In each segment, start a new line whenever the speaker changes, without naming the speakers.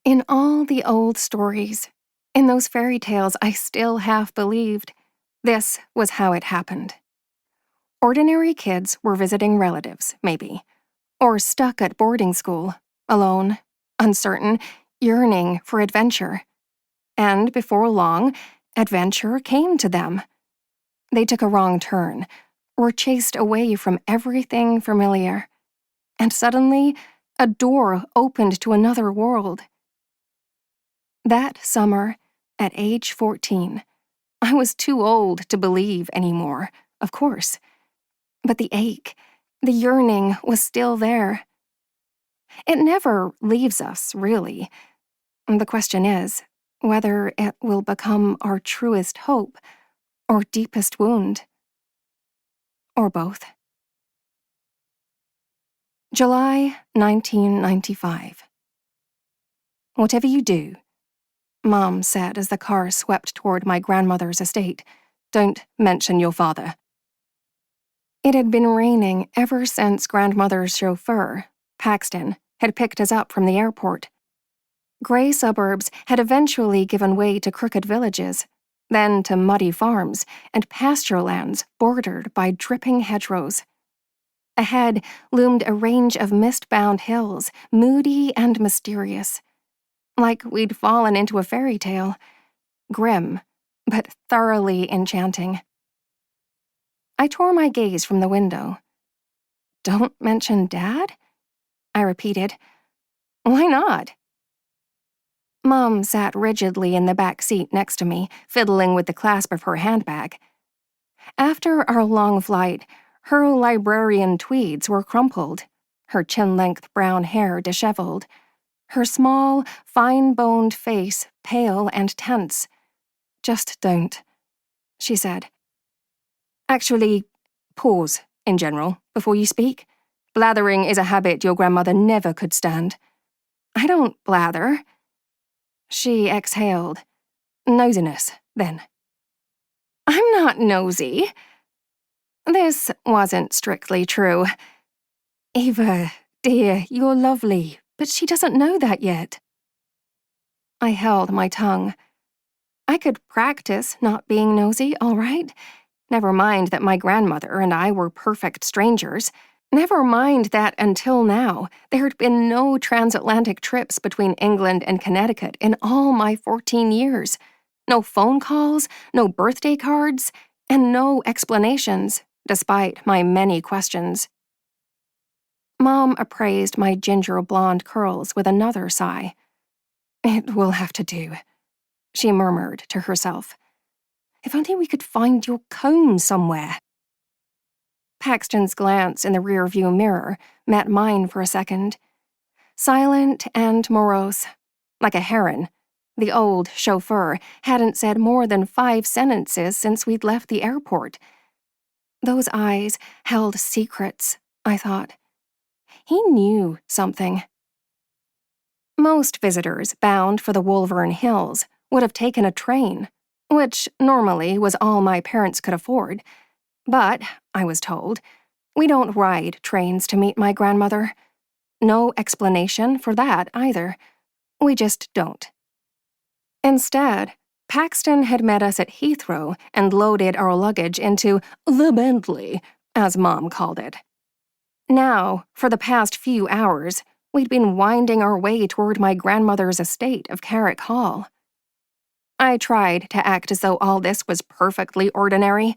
In all the old stories, in those fairy tales I still half believed, this was how it happened. Ordinary kids were visiting relatives, maybe, or stuck at boarding school, alone, uncertain, yearning for adventure. And before long, adventure came to them. They took a wrong turn, were chased away from everything familiar, and suddenly, a door opened to another world. That summer, at age 14, I was too old to believe anymore, of course. But the ache, the yearning was still there. It never leaves us, really. The question is whether it will become our truest hope or deepest wound. Or both. July 1995. Whatever you do, Mom said as the car swept toward my grandmother's estate, don't mention your father. It had been raining ever since grandmother's chauffeur, Paxton, had picked us up from the airport. Gray suburbs had eventually given way to crooked villages, then to muddy farms and pasture lands bordered by dripping hedgerows. Ahead loomed a range of mist-bound hills, moody and mysterious. Like we'd fallen into a fairy tale. Grim, but thoroughly enchanting. I tore my gaze from the window. Don't mention Dad? I repeated. Why not? Mom sat rigidly in the back seat next to me, fiddling with the clasp of her handbag. After our long flight, her librarian tweeds were crumpled, her chin-length brown hair disheveled, her small, fine-boned face pale and tense. Just don't, she said. Actually, pause, in general, before you speak. Blathering is a habit your grandmother never could stand. I don't blather. She exhaled. Nosiness, then. I'm not nosy. This wasn't strictly true. Eva, dear, you're lovely, but she doesn't know that yet. I held my tongue. I could practice not being nosy, all right? Never mind that my grandmother and I were perfect strangers. Never mind that until now, there'd been no transatlantic trips between England and Connecticut in all my 14 years. No phone calls, no birthday cards, and no explanations, despite my many questions. Mom appraised my ginger blonde curls with another sigh. It will have to do, she murmured to herself. If only we could find your comb somewhere. Paxton's glance in the rearview mirror met mine for a second. Silent and morose, like a heron. The old chauffeur hadn't said more than 5 sentences since we'd left the airport. Those eyes held secrets, I thought. He knew something. Most visitors bound for the Wolvern Hills would have taken a train, which normally was all my parents could afford. But, I was told, we don't ride trains to meet my grandmother. No explanation for that either. We just don't. Instead, Paxton had met us at Heathrow and loaded our luggage into the Bentley, as Mom called it. Now, for the past few hours, we'd been winding our way toward my grandmother's estate of Carrick Hall. I tried to act as though all this was perfectly ordinary,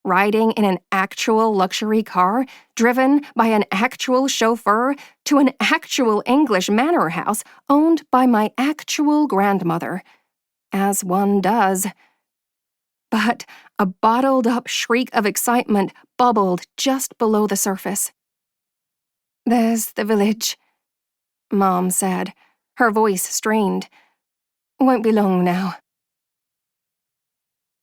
riding in an actual luxury car, driven by an actual chauffeur to an actual English manor house owned by my actual grandmother, as one does. But a bottled-up shriek of excitement bubbled just below the surface. There's the village, Mom said, her voice strained. Won't be long now.